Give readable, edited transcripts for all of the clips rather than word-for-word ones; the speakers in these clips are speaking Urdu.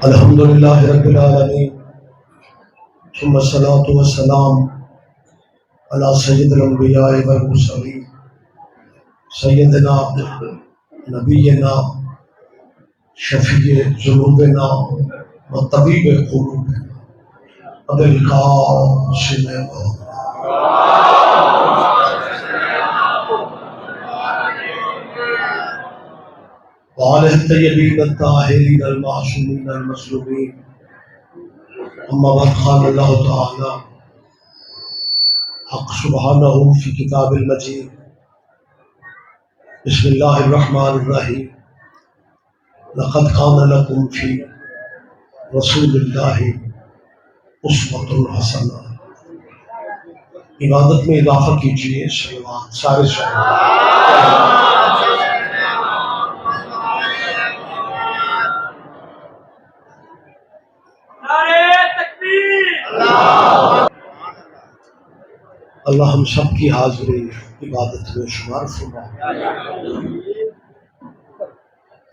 الحمد للہ رب العالمین ثم الصلاۃ والسلام علی سید الانبیاء والمرسلین سیدنا نبینا شفیع ذنوبنا و طبیب قلوبنا ابی القاسم وآلہ الطیبین الطاہرین المعصومین المظلومین اما بعد قال اللہ تعالی حق سبحانہ فی کتاب المجید بسم اللہ الرحمن الرحیم لقد کان لکم فی رسول اللہ اسوۃ حسنہ۔ عبادت میں اضافہ کیجیے، صلوات سارے صلوات۔ اللہ ہم سب کی حاضری عبادت میں شمار فرمائے۔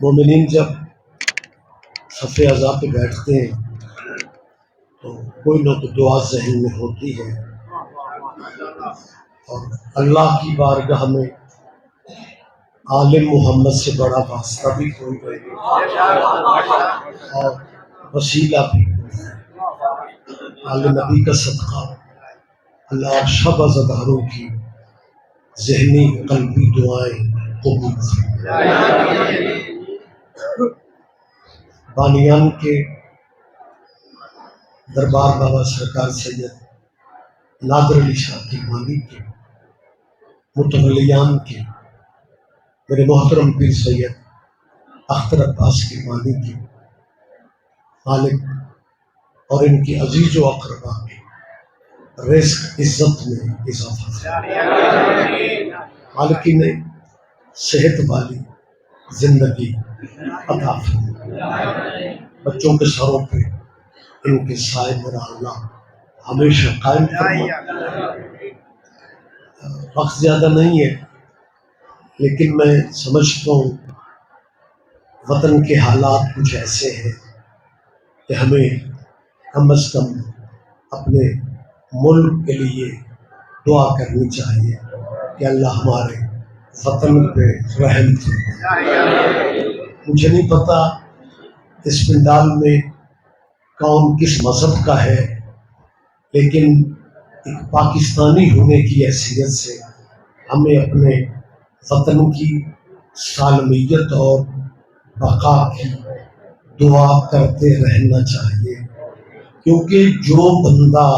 مومنین جب صف اعضاء پہ بیٹھتے ہیں تو کوئی نہ کوئی دعا ذہن میں ہوتی ہے، اور اللہ کی بارگاہ میں آل محمد سے بڑا واسطہ بھی کوئی نہیں، اور وسیلہ بھی آل نبی کا صدقہ اللہ آپ سب عزاداروں کی ذہنی قلبی دعائیں قبول فرمائے۔ بانیان کے دربار بابا سرکار سید نادر علی شاہ کی بانی کے متولیان کے میرے محترم پیر سید اختر عباس کی بانی کے مالک اور ان کی عزیز و اقربا کے رزق عزت میں اضافہ فرمائے۔ مالکی نے صحت والی زندگی عطا فرمائے۔ بچوں کے سروں پہ ان کے سائے میرا اللہ ہمیشہ قائم فرمائے۔ وقت زیادہ نہیں ہے، لیکن میں سمجھتا ہوں وطن کے حالات کچھ ایسے ہیں کہ ہمیں کم از کم اپنے ملک کے لیے دعا کرنی چاہیے کہ اللہ ہمارے وطن پہ رحم فرمائے۔ مجھے نہیں پتا اس پنڈال میں کون کس مذہب کا ہے، لیکن ایک پاکستانی ہونے کی حیثیت سے ہمیں اپنے وطن کی سالمیت اور بقا کی دعا کرتے رہنا چاہیے، کیونکہ جو بندہ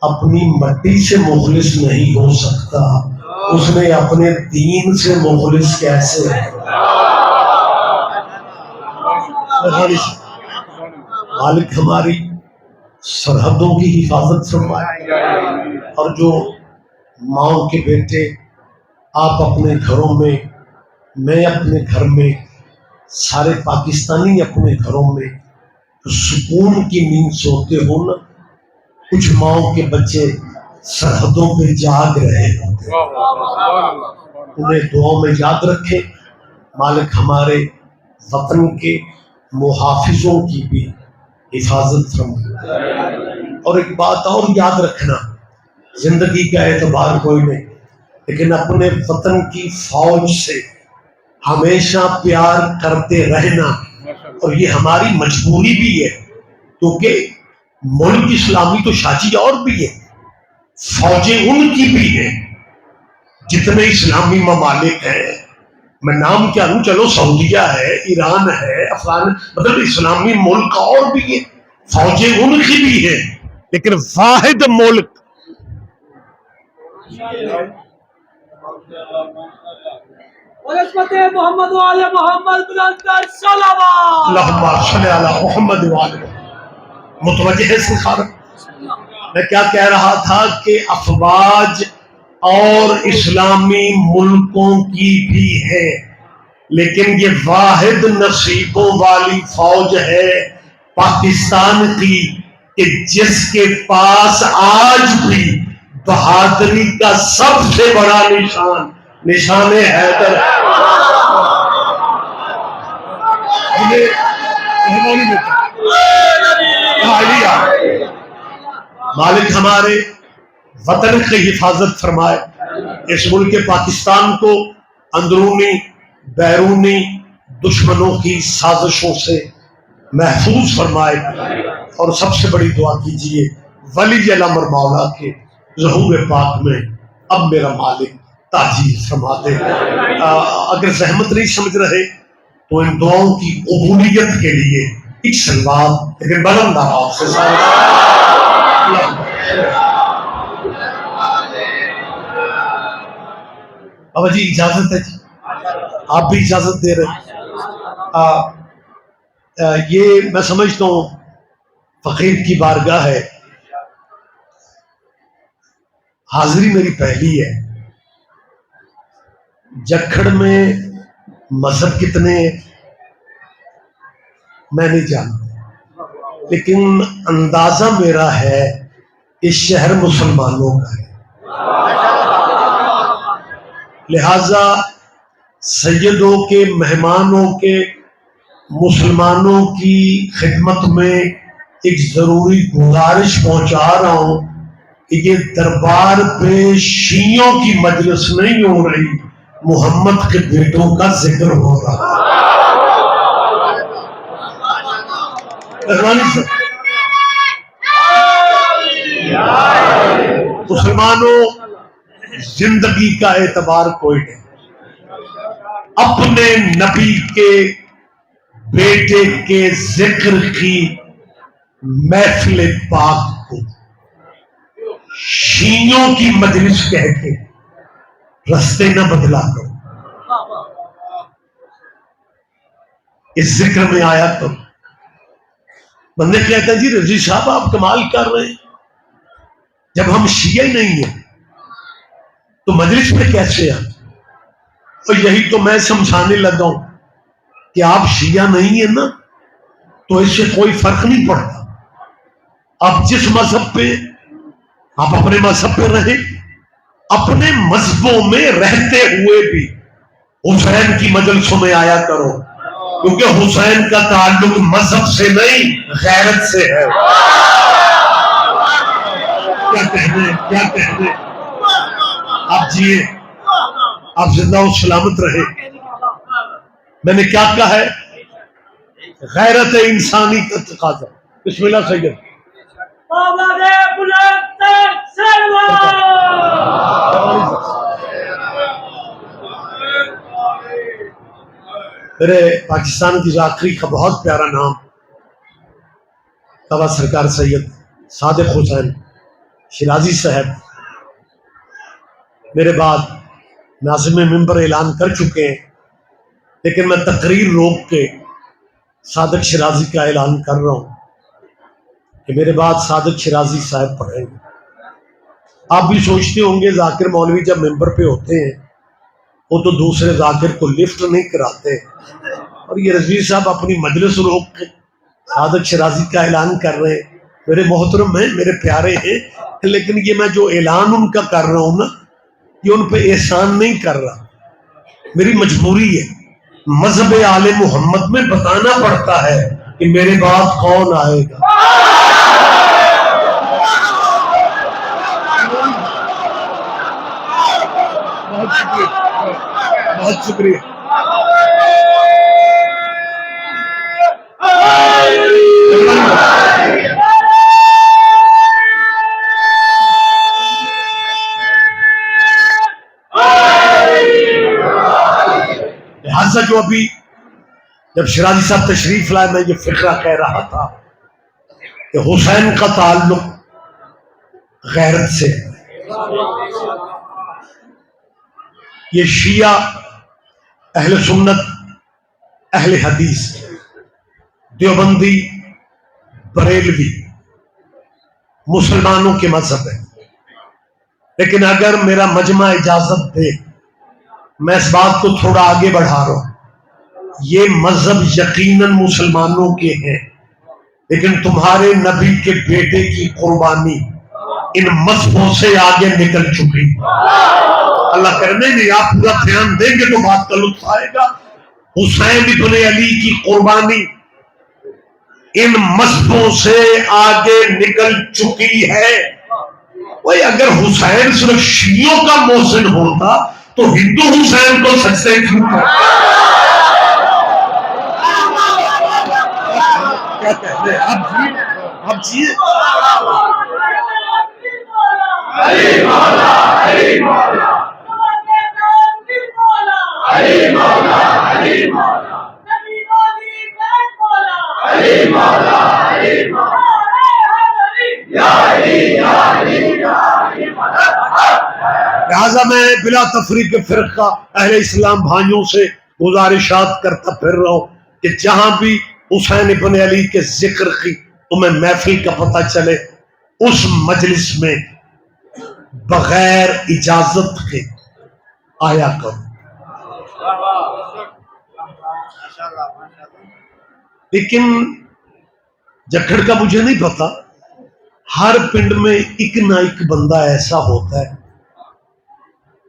اپنی مٹی سے مخلص نہیں ہو سکتا اس نے اپنے دین سے مخلص کیسے ہے؟ مالک ہماری سرحدوں کی حفاظت فرمائے، اور جو ماؤں کے بیٹے آپ اپنے گھروں میں، میں اپنے گھر میں، سارے پاکستانی اپنے گھروں میں سکون کی نیند سوتے ہو نا، کچھ ماؤں کے بچے سرحدوں پہ جاگ رہے ہوتے ہیں، انہیں دعاؤں میں یاد رکھیں۔ مالک ہمارے وطن کے محافظوں کی بھی حفاظت فرمائے۔ اور ایک بات اور یاد رکھنا، زندگی کا اعتبار کوئی نہیں، لیکن اپنے وطن کی فوج سے ہمیشہ پیار کرتے رہنا، اور یہ ہماری مجبوری بھی ہے، کیونکہ ملک اسلامی تو شاچی اور بھی ہے، فوجیں ان کی بھی ہیں جتنے اسلامی ممالک ہیں۔ میں نام کیا لوں، چلو سعودیہ ہے، ایران ہے، افغان، مطلب اسلامی ملک اور بھی ہیں، فوجیں ان کی بھی ہیں، لیکن واحد ملک محمد وعلی محمد بلند کر صلوات۔ اللہم صلی علی محمد وعلی متوجہ ہے سخار۔ میں کیا کہہ رہا تھا کہ افواج اور اسلامی ملکوں کی بھی ہے، لیکن یہ واحد نصیبوں والی فوج ہے پاکستان کی کہ جس کے پاس آج بھی بہادری کا سب سے بڑا نشان حیدر ہے۔ مالک ہمارے وطن کی حفاظت فرمائے، اس ملک پاکستان کو اندرونی بیرونی دشمنوں کی سازشوں سے محفوظ فرمائے، اور سب سے بڑی دعا کیجئے ولی الامر مولا کے ظہور پاک میں اب میرا مالک تاجیل فرما دے۔ اگر زحمت نہیں سمجھ رہے تو ان دعاؤں کی قبولیت کے لیے ایک سلوات لیکن بلند آواز سے اب جی اجازت ہے جی، آپ بھی اجازت دے رہے یہ میں سمجھتا ہوں فقیر کی بارگاہ ہے، حاضری میری پہلی ہے۔ جکھڑ میں مذہب کتنے میں نہیں جانتا، لیکن اندازہ میرا ہے اس شہر مسلمانوں کا ہے، لہذا سیدوں کے مہمانوں کے مسلمانوں کی خدمت میں ایک ضروری گزارش پہنچا رہا ہوں کہ یہ دربار پہ شیعوں کی مجلس نہیں ہو رہی، محمد کے بیٹوں کا ذکر ہو رہا ہے۔ مسلمانوں، زندگی کا اعتبار کوئی نہیں، اپنے نبی کے بیٹے کے ذکر کی محفل پاک کو شیعوں کی مجلس کہہ کے رستے نہ بدلا کرو۔ اس ذکر میں آیا تو بندے کہتا جی رضی صاحب آپ کمال کر رہے ہیں، جب ہم شیعہ ہی نہیں ہیں تو مجلس میں کیسے ہیں؟ اور یہی تو میں سمجھانے لگا ہوں کہ آپ شیعہ نہیں ہیں نا تو اس سے کوئی فرق نہیں پڑتا، آپ جس مذہب پہ آپ اپنے مذہب پہ رہیں، اپنے مذہبوں میں رہتے ہوئے بھی حسین کی مجلسوں میں آیا کرو، کیونکہ حسین کا تعلق مذہب سے نہیں غیرت سے ہے۔ کیا کہنے آپ جیے، آپ زندہ و سلامت رہے۔ میں نے کیا کہا ہے؟ غیرت انسانی کا تقاضا۔ بسم اللہ سید۔ میرے پاکستان کی آخری کا بہت پیارا نام توا سرکار سید صادق حسین شیرازی صاحب میرے بعد ناظم منبر اعلان کر چکے ہیں، لیکن میں تقریر روک کے صادق شیرازی کا اعلان کر رہا ہوں کہ میرے بعد صادق شیرازی صاحب پڑھیں گے۔ آپ بھی سوچتے ہوں گے ذاکر مولوی جب ممبر پہ ہوتے ہیں وہ تو دوسرے ذاکر کو لفٹ نہیں کراتے، اور یہ رضوی صاحب اپنی مجلس روک کے صادق شیرازی کا اعلان کر رہے ہیں۔ میرے محترم ہیں، میرے پیارے ہیں، لیکن یہ میں جو اعلان ان کا کر رہا ہوں نا، یہ ان پہ احسان نہیں کر رہا، میری مجبوری ہے۔ مذہب آل محمد میں بتانا پڑتا ہے کہ میرے بعد کون آئے گا۔ بہت شکریہ۔ لہٰذا جو ابھی جب شیرازی صاحب تشریف لائے میں یہ فقرہ کہہ رہا تھا کہ حسین کا تعلق غیرت سے، یہ شیعہ اہل سنت اہل حدیث دیوبندی بریلوی مسلمانوں کے مذہب ہے، لیکن اگر میرا مجمع اجازت دے میں اس بات کو تھوڑا آگے بڑھا رہا ہوں، یہ مذہب یقیناً مسلمانوں کے ہیں، لیکن تمہارے نبی کے بیٹے کی قربانی ان مذہبوں سے آگے نکل چکی۔ اللہ کرنے نہیں، آپ پورا دھیان دیں گے تو بات کا لطف آئے گا۔ حسین ابن علی کی قربانی ان مذہبوں سے آگے نکل چکی ہے. وہی اگر حسین صرف شیعوں کا محسن ہوتا تو ہندو حسین کو سجدے کیوں کرتے؟ کیا کہتے ہیں اب جی علی مولا علی مولا علی مولا علی مولا علی مولا علی مولا یا علی یا علی یا علی. لہذا میں بلا تفریق فرقہ اہل اسلام بھائیوں سے گزارشات کرتا پھر رہا ہوں کہ جہاں بھی حسین ابن علی کے ذکر کی تمہیں محفل کا پتہ چلے اس مجلس میں بغیر اجازت کے آیا کرو. لیکن جکھڑ کا مجھے نہیں پتا، ہر پنڈ میں ایک نہ ایک بندہ ایسا ہوتا ہے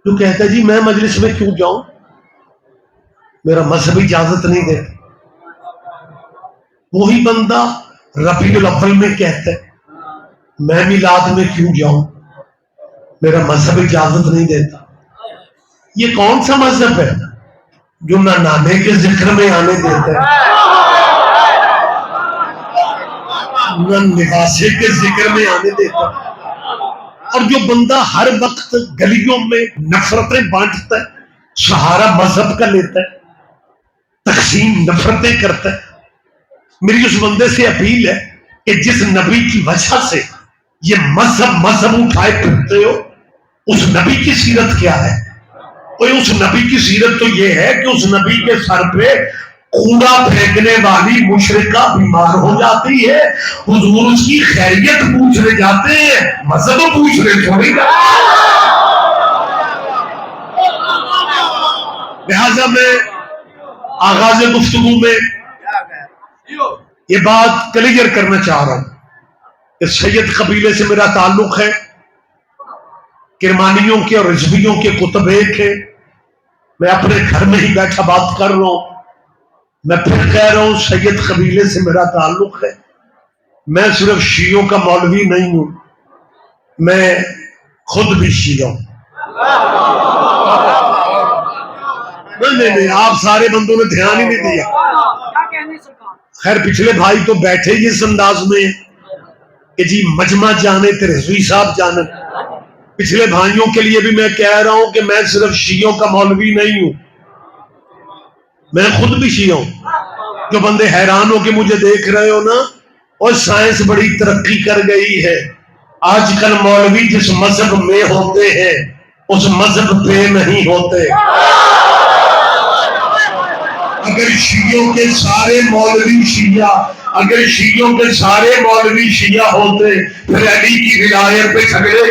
جو کہتا ہے جی میں مجلس میں کیوں جاؤں، میرا مذہب اجازت نہیں دیتا. وہی بندہ ربیع الاول میں کہتا ہے میں میلاد میں کیوں جاؤں، میرا مذہب اجازت نہیں دیتا. یہ کون سا مذہب ہے جو نہ نانے کے ذکر میں آنے دیتا ہے نہ نواسے کے ذکر میں آنے دیتا ہے، اور جو بندہ ہر وقت گلیوں میں نفرتیں بانٹتا ہے، سہارا مذہب کا لیتا ہے، تقسیم نفرتیں کرتا ہے. میری اس بندے سے اپیل ہے کہ جس نبی کی وجہ سے یہ مذہب اٹھائے پھرتے ہو اس نبی کی سیرت کیا ہے؟ اس نبی کی سیرت تو یہ ہے کہ اس نبی کے سر پہ کوڑا پھینکنے والی مشرکہ بیمار ہو جاتی ہے، حضور اس کی خیریت پوچھنے جاتے ہیں، مذہب پوچھنے تھوڑی نا. لہذا میں آغاز گفتگو میں یہ بات کلیئر کرنا چاہ رہا ہوں کہ سید قبیلے سے میرا تعلق ہے، کرمانیوں کے اور رضویوں کے کتب ایک ہے. میں اپنے گھر میں ہی بیٹھا بات کر رہا ہوں. میں پھر کہہ رہا ہوں سید قبیلے سے میرا تعلق ہے. میں صرف شیعوں کا مولوی نہیں ہوں، میں خود بھی شیعہ ہوں. نہیں آپ سارے بندوں نے دھیان ہی نہیں دیا. خیر پچھلے بھائی تو بیٹھے ہی اس انداز میں کہ جی مجمع جانے تے رضوی صاحب جانے. پچھلے بھائیوں کے لیے بھی میں کہہ رہا ہوں کہ میں صرف شیعوں کا مولوی نہیں ہوں، میں خود بھی شیعہ ہوں. جو بندے حیران ہو کہ مجھے دیکھ رہے ہو نا، اور سائنس بڑی ترقی کر گئی ہے، آج کل مولوی جس مذہب میں ہوتے ہیں اس مذہب پہ نہیں ہوتے. اگر شیعوں کے سارے مولوی شیعہ، اگر شیعوں کے سارے مولوی شیعہ ہوتے پھر علی کی ولایت پہ جھگڑے.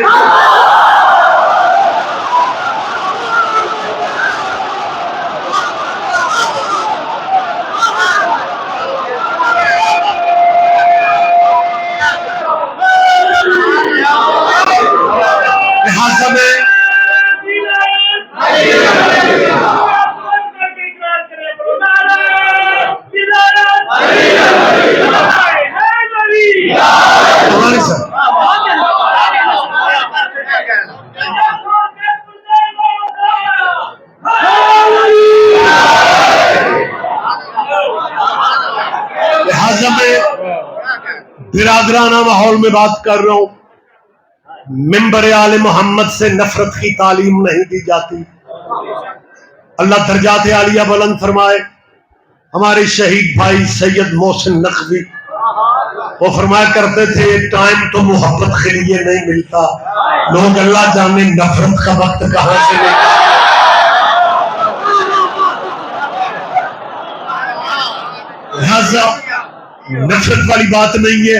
لہٰذا میں برادرانہ ماحول میں بات کر رہا ہوں. ممبر آل محمد سے نفرت کی تعلیم نہیں دی جاتی. اللہ درجات عالیہ بلند فرمائے. ہمارے شہید بھائی سید محسن نقوی وہ فرمایا کرتے تھے ٹائم تو محبت کے لیے نہیں ملتا، لوگ اللہ جانے نفرت کا وقت کہاں سے ملتا. لہذا نفرت والی بات نہیں ہے.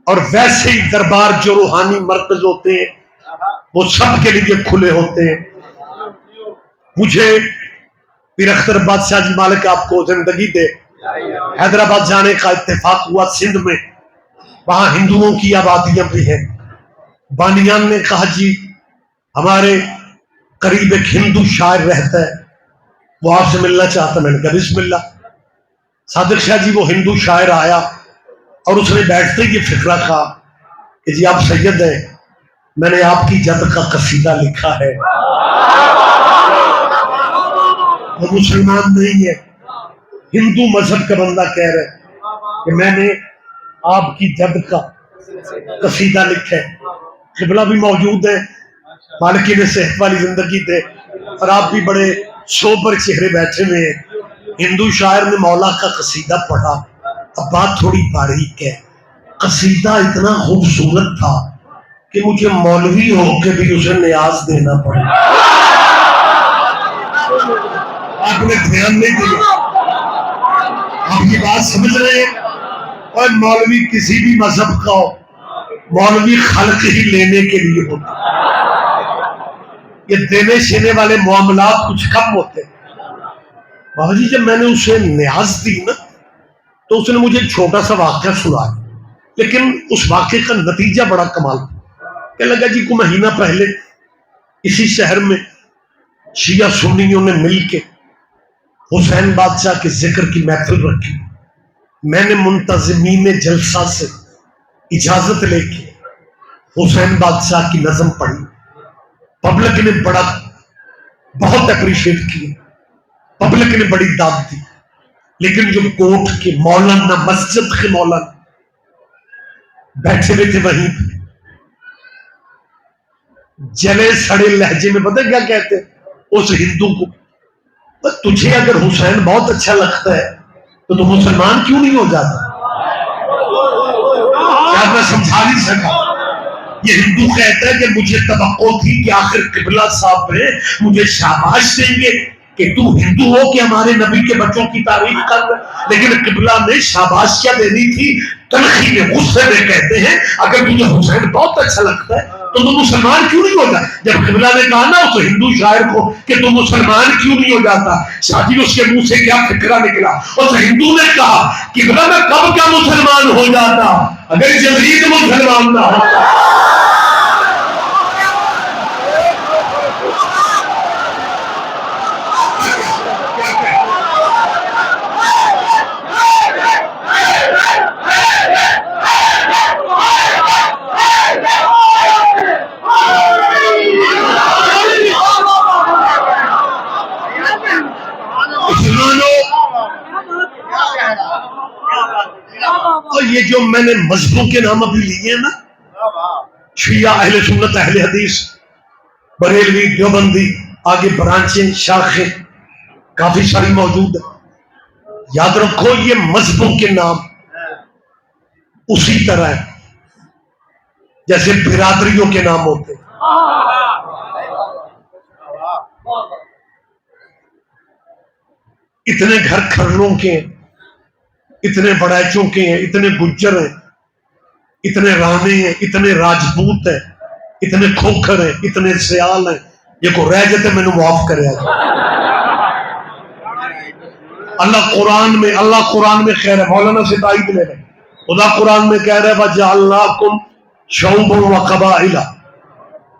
اور ویسے ہی دربار جو روحانی مرکز ہوتے ہیں وہ سب کے لیے کھلے ہوتے ہیں. مجھے پیر اختر بادشاہ جی مالک آپ کو زندگی دے حیدرآباد جانے کا اتفاق ہوا سندھ میں. وہاں ہندوؤں کی آبادیاں بھی ہیں. بانیان نے کہا جی ہمارے قریب ایک ہندو شاعر رہتا ہے، وہ آپ سے ملنا چاہتا. میں نے کہا بسم اللہ. صادق شاہ جی وہ ہندو شاعر آیا اور اس نے بیٹھتے ہی یہ فقرہ کہا کہ جی آپ سید ہیں، میں نے آپ کی جد کا قصیدہ لکھا ہے. وہ مسلمان نہیں ہے، ہندو مذہب کا بندہ کہہ رہا ہے کہ میں نے آپ کی جد کا قصیدہ لکھا ہے. قبلہ بھی موجود ہے، مالکین صحت والی زندگی تھے، اور آپ بھی بڑے سوبر چہرے بیٹھے ہوئے ہیں. ہندو شاعر نے مولا کا قصیدہ پڑھا. اب بات تھوڑی باریک ہے، قصیدہ اتنا خوبصورت تھا کہ مجھے مولوی ہو کے بھی اسے نیاز دینا پڑا. آپ نے دھیان نہیں دیا، آپ یہ بات سمجھ رہے ہیں؟ اور مولوی کسی بھی مذہب کا ہو، مولوی خلق ہی لینے کے لیے ہوتا. یہ دینے شینے والے معاملات کچھ کم ہوتے. بابا جی جب میں نے اسے نیاز دی نا تو اس نے مجھے ایک چھوٹا سا واقعہ سنایا، لیکن اس واقعے کا نتیجہ بڑا کمال تھا. کہ لگا جی کو مہینہ پہلے اسی شہر میں شیعہ سنیوں نے مل کے حسین بادشاہ کے ذکر کی محفل رکھی. میں نے منتظمین جلسہ سے اجازت لے کے حسین بادشاہ کی نظم پڑھی. پبلک نے بہت اپریشیٹ کیا، پبلک نے بڑی داد دی. لیکن جو کوٹ کے مولانا، مسجد کے مولانا بیٹھے ہوئے تھے وہیں پہ، جلے سڑے لہجے میں پتہ کیا کہتے اس ہندو کو، تجھے اگر حسین بہت اچھا لگتا ہے تو تم مسلمان کیوں نہیں ہو جاتا؟ کیا میں سمجھا نہیں سکا؟ یہ ہندو کہتا ہے کہ مجھے توقع تھی کہ آخر قبلہ صاحب میں مجھے شاباش دیں گے کہ تو ہندو ہو کہ ہمارے نبی کے بچوں کی تعریف کر رہے، لیکن قبلہ نے شاباش کیا دینی تھی؟ تلخی میں، غصے میں کہتے ہیں اگر تجھے حسین بہت اچھا لگتا ہے تو تم مسلمان کیوں نہیں ہو جاتا؟ جب قبلہ نے کہا نا اس ہندو شاعر کو کہ تم مسلمان کیوں نہیں ہو جاتا، شادی اس کے منہ سے کیا فکرہ نکلا؟ اس ہندو نے کہا قبلہ میں کب کیا مسلمان ہو جاتا اگر یزید مسلمان نہ ہوتا. اور یہ جو میں نے مذہبوں کے نام ابھی لیے ہیں نا، شیعہ، اہل سنت، اہل حدیث، بریلوی، دیوبندی، آگے برانچیں، شاخیں کافی ساری موجود ہیں. یاد رکھو یہ مذہبوں کے نام اسی طرح ہے جیسے برادریوں کے نام ہوتے ہیں. اتنے گھر کھرلوں کے ہیں، اتنے بڑیچوں کے ہیں، اتنے گجر ہیں، اتنے رانے ہیں، اتنے راجپوت ہیں، اتنے کھوکھر ہیں، اتنے سیال ہیں. یہ کو رہ جاتے میں نے معاف کرے آج. اللہ قرآن میں خیر ہے، مولانا سے تائید لے رہے، خدا قرآن میں کہہ رہے وَجَعَلْنَاكُمْ شُعُوبًا وَقَبَائِلَ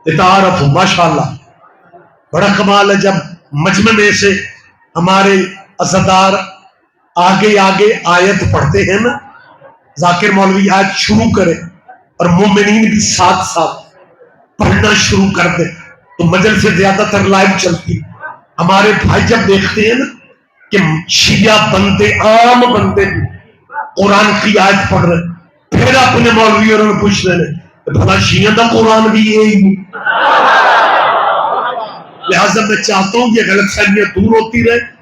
لِتَعَارَفُوا. ماشاءاللہ بڑا کمال ہے جب مجمع میں سے ہمارے عزادار آگے آیت پڑھتے ہیں نا، ذاکر مولوی آیت شروع کرے اور مومنین بھی ساتھ ساتھ پڑھنا شروع کر دے تو مجلس سے زیادہ تر لائیو چلتی. ہمارے بھائی جب دیکھتے ہیں نا کہ شیعہ بندے، عام بندے بھی قرآن کی آیت پڑھ رہے، پھر اپنے مولوی اور انہیں پوچھ رہے بھلا شیعہ دا قرآن بھی یہی. لہٰذا میں چاہتا ہوں یہ غلط فہمیاں دور ہوتی رہے.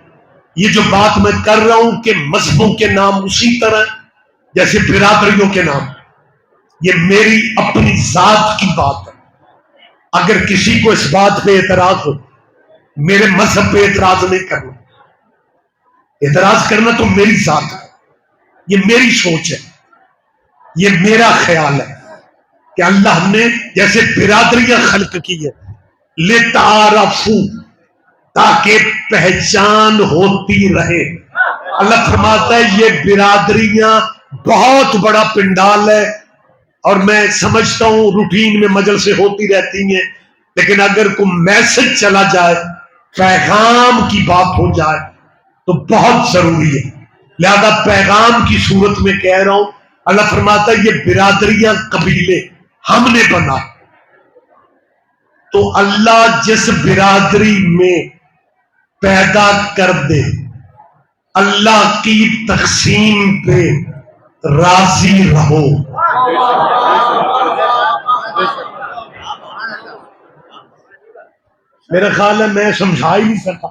یہ جو بات میں کر رہا ہوں کہ مذہبوں کے نام اسی طرح جیسے برادریوں کے نام، یہ میری اپنی ذات کی بات ہے. اگر کسی کو اس بات پہ اعتراض ہو، میرے مذہب پہ اعتراض نہیں کرنا. اعتراض کرنا تو میری ذات ہے، یہ میری سوچ ہے، یہ میرا خیال ہے کہ اللہ نے جیسے برادریاں خلق کی ہے لِتَعَارَفُوا، تاکہ پہچان ہوتی رہے. اللہ فرماتا ہے یہ برادریاں بہت بڑا پنڈال ہے اور میں سمجھتا ہوں روٹین میں مجلسیں ہوتی رہتی ہیں، لیکن اگر کوئی میسج چلا جائے، پیغام کی بات ہو جائے تو بہت ضروری ہے لہذا پیغام کی صورت میں کہہ رہا ہوں، اللہ فرماتا ہے یہ برادریاں قبیلے ہم نے بنا، تو اللہ جس برادری میں پیدا کر دے اللہ کی تقسیم پہ راضی رہو۔ میرا خیال ہے میں سمجھا ہی نہیں سکتا،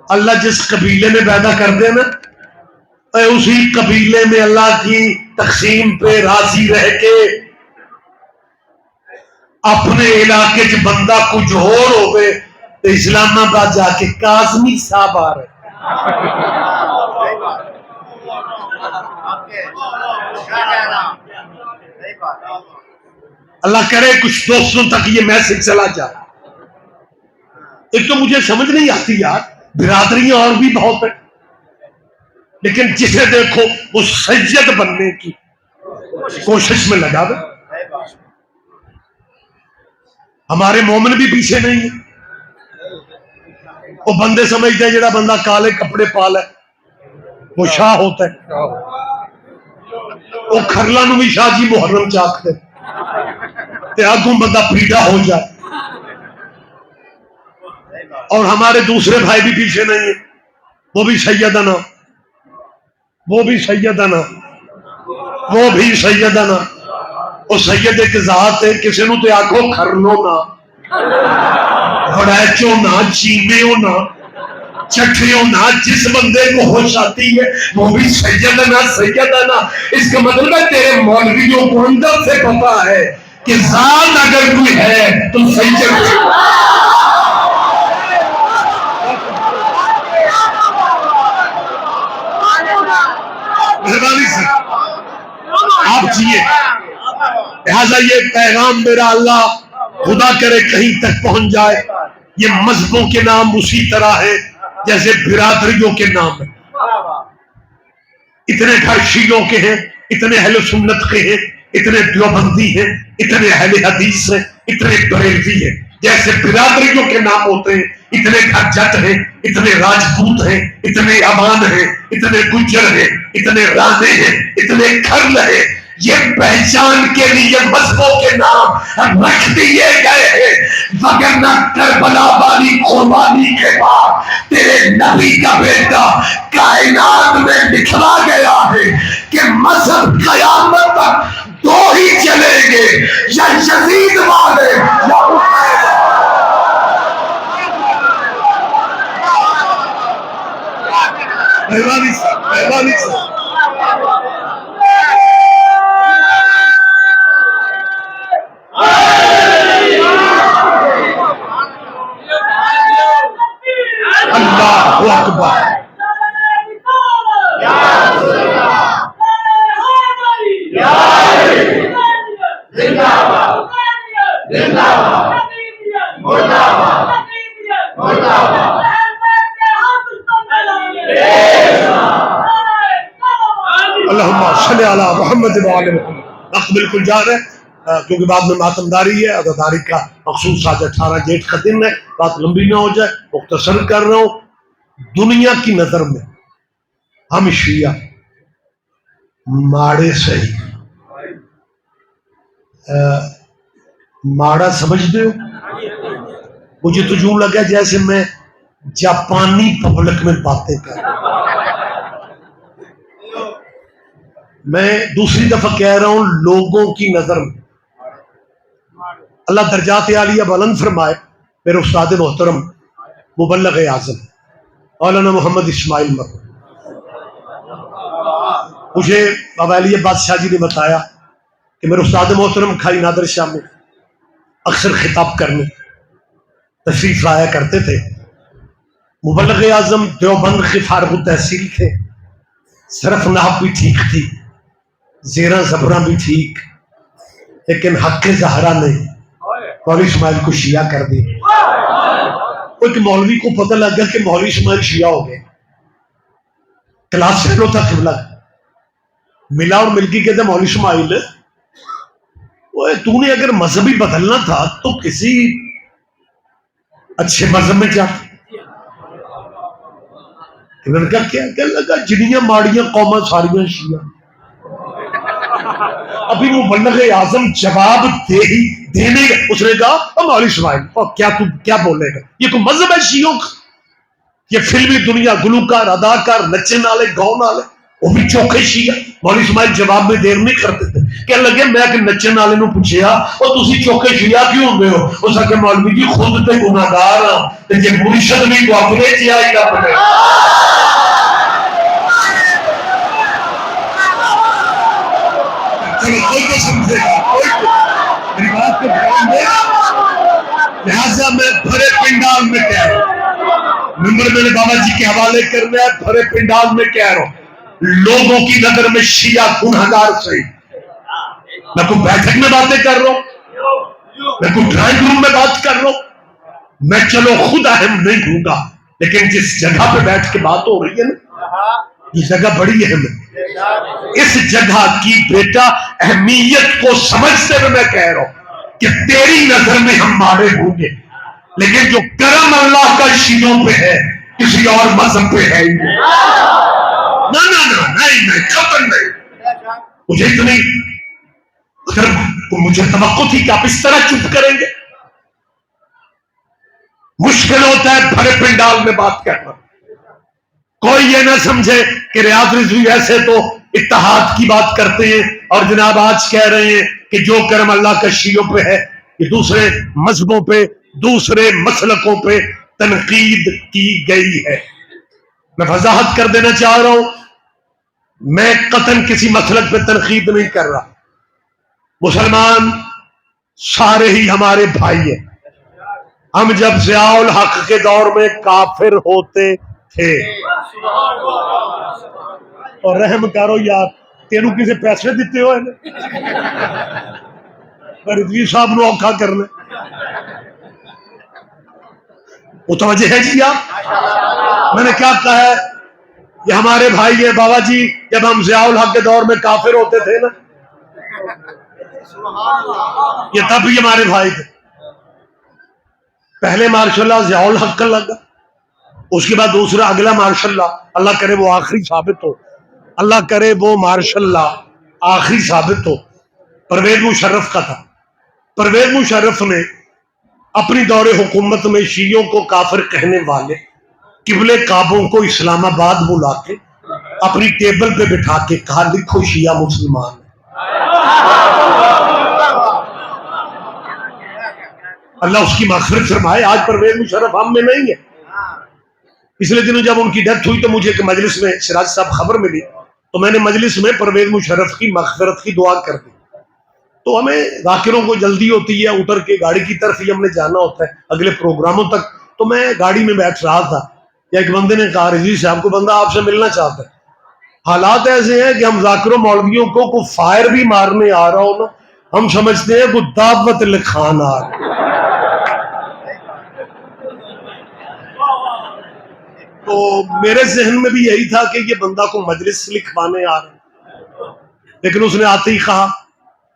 اللہ جس قبیلے میں پیدا کر دے نا، اسی قبیلے میں اللہ کی تقسیم پہ راضی رہ کے اپنے علاقے چ بندہ کچھ اور ہوئے تو اسلام آباد جا کے کاظمی صاحب آ رہے، اللہ کرے کچھ دوستوں تک یہ میسج چلا جائے۔ ایک تو مجھے سمجھ نہیں آتی یار، برادریاں اور بھی بہت ہیں، لیکن جسے دیکھو وہ سید بننے کی کوشش میں لگا دے۔ ہمارے مومن بھی پیچھے نہیں ہے، وہ بندے سمجھتے ہیں جڑا بندہ کالے کپڑے پال ہے وہ شاہ ہوتا ہے، وہ کھرلا نو بھی شاہ جی محرم چاکتے تے آگوں بندہ پیڑا ہو جائے، اور ہمارے دوسرے بھائی بھی پیچھے نہیں ہیں، وہ بھی سیدنا، وہ بھی سیدنا، وہ بھی سیدنا، وہ سید ایک ذات ہے، کسی نو تے آکھو کھرلو نہ، بڑیچو نہ، چیمیو نہ، چٹھیو نہ، جس بندے کو ہوش آتی ہے وہ بھی سیدنا سیدنا۔ اس کا مطلب ہے تیرے مولویوں کو اندر سے پتا ہے کہ ذات اگر کوئی ہے تو سید مہربانی سے آپ جیے۔ لہذا یہ پیغام میرا اللہ خدا کرے کہیں تک پہنچ جائے۔ یہ مذہبوں کے نام اسی طرح ہے جیسے برادریوں کے نام ہیں، اتنے گھر شیعوں کے ہیں، اتنے اہل سنت کے ہیں، اتنے دیوبندی ہیں، اتنے اہل حدیث ہیں، اتنے بریلوی ہیں۔ جیسے برادریوں کے نام ہوتے ہیں، اتنے گھر جٹ ہیں، اتنے راجپوت ہیں، اتنے عوان ہیں، اتنے گجر ہیں، اتنے رانے ہیں، اتنے کھرل ہیں۔ یہ پہچان کے لیے مذہبوں کے نام رکھ دیے گئے ہیں، وگرنہ کربلا والی قربانی کے بعد تیرے نبی کا بیٹا کائنات میں دکھلا گیا ہے کہ مذہب قیامت تک دو ہی چلیں گے، یا یزید والے یا حسین۔ مہربانی سے مہربانی سے اللہ اکبر۔ اللہم صلی علی محمد وعلی محمد۔ وقت بالکل جا رہے ہیں کیونکہ بعد میں ماتمداری ہے، عزاداری کا مخصوص آج 18 جیٹھ کا دن ہے، بات لمبی نہ ہو جائے، مختصر کر رہا ہوں۔ دنیا کی نظر میں ہم شیعہ ماڑے صحیح، ماڑا سمجھتے ہو؟ مجھے تو یوں لگا جیسے میں جاپانی پبلک میں باتیں کر رہا ہوں۔ میں دوسری دفعہ کہہ رہا ہوں، لوگوں کی نظر میں اللہ درجات عالیہ بلند فرمائے۔ میرے استاد محترم مبلغ اعظم مولانا محمد اسماعیل مرحوم، مجھے بابا علی بادشاہ جی نے بتایا کہ میرے استاد محترم کھائی نادر شاہ میں اکثر خطاب کرنے تشریف لایا کرتے تھے۔ مبلغ اعظم دیوبند کے فارغ التحصیل تھے، صرف نحو بھی ٹھیک تھی، زیرہ زبرہ بھی ٹھیک، لیکن حق زہرا نے مولوی اسماعیل کو شیعہ کر دی۔ ایک مولوی کو پتہ لگ گیا کہ مولوی اسماعیل شیعہ ہو گئے، کلاس فیلو تھا قبلہ، ملا اور مل کے کہتے مولوی اسماعیل تو نے اگر مذہب ہی بدلنا تھا تو کسی اچھے مذہب میں جا۔ میں نے کہا کیا؟ کہنے لگا جنیاں ماڑیاں قوما ساریاں شیعہ. ابھی وہ مبلغ اعظم جواب دینے گا. اس نے کہا مولوی اسماعیل کیا تو کیا بولے گا؟ یہ کوئی مذہب ہے شیعوں کا؟ یہ فلمی دنیا گلوکار اداکار نچن والے گاؤن والے وہ بھی چوکھے شیعہ. مولوی اسماعیل جواب میں دیر نہیں کرتے تھے. کہنے لگے میں کہ نچن والے نو پوچھیا اور تسی چوکھے شیعہ کیوں ہوندے ہو؟ اس نے کہا مولوی جی خود تے گناہگار ہاں تے جے مرشد بھی تو اپنے چ آئی نہ بنے. چلو کوئی تو سمجھے گا, کوئی تو میری بات کو دھیان دے. لہٰذا میں بھرے پنڈال میں کہہ رہا ہوں, ممبر میرے بابا جی کے حوالے کرنا ہے, بھرے پنڈال میں کہہ رہا ہوں لوگوں کی نظر میں شیعہ گنہگار صحیح. میں کوئی بیٹھک میں باتیں کر رہا ہوں, میں کوئی ڈرائنگ روم میں بات کر رہا ہوں, میں چلو خود اہم نہیں ہوں گا, لیکن جس جگہ پہ بیٹھ کے بات ہو رہی ہے نا یہ جگہ بڑی اہم ہے. اس جگہ کی بیٹا اہمیت کو سمجھتے ہوئے میں کہہ رہا ہوں کہ تیری نظر میں ہم مارے ہوں گے, لیکن جو کرم اللہ کا شیعوں پہ ہے کسی اور مذہب پہ ہے ہی نہیں. نہیں قطعاً نہیں. مجھے اتنی اگر مجھے توقع تھی کہ آپ اس طرح چپ کریں گے. مشکل ہوتا ہے بھرے پنڈال میں بات کرنا. کوئی یہ نہ سمجھے کہ ریاض رضوی ایسے تو اتحاد کی بات کرتے ہیں اور جناب آج کہہ رہے ہیں کہ جو کرم اللہ کا شیعوں پہ ہے یہ دوسرے مذہبوں پہ دوسرے مسلکوں پہ تنقید کی گئی ہے. میں وضاحت کر دینا چاہ رہا ہوں میں قطعاً کسی مسلک پہ تنقید نہیں کر رہا. مسلمان سارے ہی ہمارے بھائی ہیں. ہم جب ضیاء الحق کے دور میں کافر ہوتے تھے اور رحم کرو یار تینوں کسی پیسے دیتے ہوئے رضوی صاحب نو اوکھا کرنا متوجہ ہے جی آپ؟ میں نے کیا کہا ہے یہ ہمارے بھائی ہیں بابا جی. جب ہم ضیاء الحق کے دور میں کافر ہوتے تھے نا یہ تب بھی ہمارے بھائی تھے. پہلے ماشاءاللہ ضیاء الحق کا لگا, اس کے بعد دوسرا اگلا ماشاءاللہ اللہ کرے وہ آخری ثابت ہو, اللہ کرے وہ ماشاءاللہ آخری ثابت ہو, پرویز مشرف کا تھا. پرویز مشرف نے اپنی دور حکومت میں شیعوں کو کافر کہنے والے قبلے کعبوں کو اسلام آباد بلا کے اپنی ٹیبل پہ بٹھا کے کہا لکھو شیعہ مسلمان. اللہ اس کی مغفرت فرمائے. آج پرویز مشرف ہم میں نہیں ہے. پچھلے دنوں جب ان کی ڈیتھ ہوئی تو مجھے ایک مجلس میں سراج صاحب خبر ملی تو میں نے مجلس میں پرویز مشرف کی مغفرت کی دعا کر دی. تو ہمیں ذاکروں کو جلدی ہوتی ہے اتر کے گاڑی کی طرف ہی ہم نے جانا ہوتا ہے اگلے پروگراموں تک. تو میں گاڑی میں بیٹھ رہا تھا یا ایک بندے نے کہا رضوی صاحب کو بندہ آپ سے ملنا چاہتا ہے. حالات ایسے ہیں کہ ہم ذاکروں مولویوں کو کوئی فائر بھی مارنے آ رہا ہو نا ہم سمجھتے ہیں کوئی دعوت لکھان آ رہا. تو میرے ذہن میں بھی یہی تھا کہ یہ بندہ کو مجلس لکھوانے آ رہا, لیکن اس نے آتے ہی کہا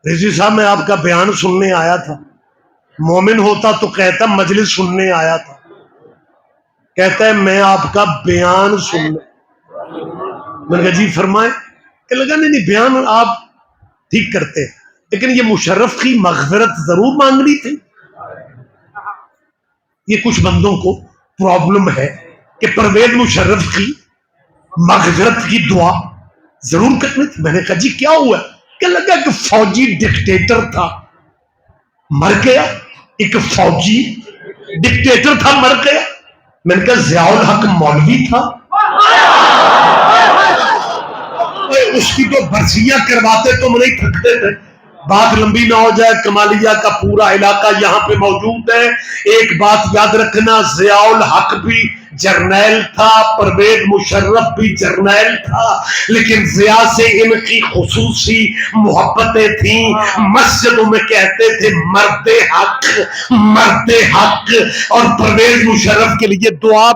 رضوی صاحب میں آپ کا بیان سننے آیا تھا. مومن ہوتا تو کہتا مجلس سننے آیا تھا, کہتا ہے میں آپ کا بیان سننے. میں نے کہا جی فرمائیں. کہ لگا نہیں بیان آپ ٹھیک کرتے لیکن یہ مشرف کی مغفرت ضرور مانگنی تھی. یہ کچھ بندوں کو پرابلم ہے کہ پرویز مشرف کی مغفرت کی دعا ضرور کرنی تھی. میں نے کہا جی کیا ہوا؟ کہ لگا کہ فوجی ڈکٹیٹر تھا مر گیا, ایک فوجی ڈکٹیٹر تھا مر گیا. میں نے کہا ضیاء الحق مولوی تھا, اس کی تو برسیاں کرواتے تم نہیں تھکتے تھے. بات لمبی نہ ہو جائے, کمالیہ کا پورا علاقہ یہاں پہ موجود ہے. ایک بات یاد رکھنا ضیاء الحق بھی جرنیل تھا, پرویز مشرف بھی جرنیل تھا, لیکن ضیاء سے ان کی خصوصی محبتیں تھیں. مسجدوں میں کہتے تھے مرد حق مرد حق, اور پرویز مشرف کے لیے دعا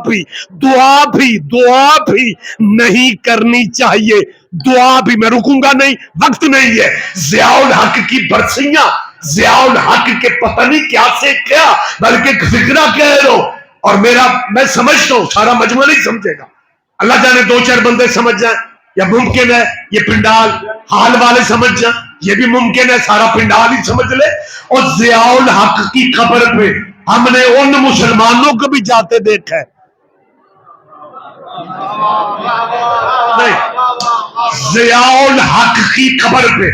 بھی نہیں کرنی چاہیے. دعا بھی میں رکوں گا نہیں, وقت نہیں ہے. ضیاء الحق کی برسیاں ضیاء الحق کے پتہ نہیں کیا سے کیا بلکہ ایک فکرہ کہہ لو, اور میں سمجھتا ہوں سارا مجمع نہیں سمجھے گا. اللہ جانے دو چار بندے سمجھ جائیں، یا ممکن ہے یہ پنڈال حال والے سمجھ جائیں، یہ بھی ممکن ہے سارا پنڈال ہی سمجھ لے۔ اور ضیاء الحق کی قبر پہ ہم نے ان مسلمانوں کو بھی جاتے دیکھا ہے، نہیں، ضیاء الحق کی قبر پہ،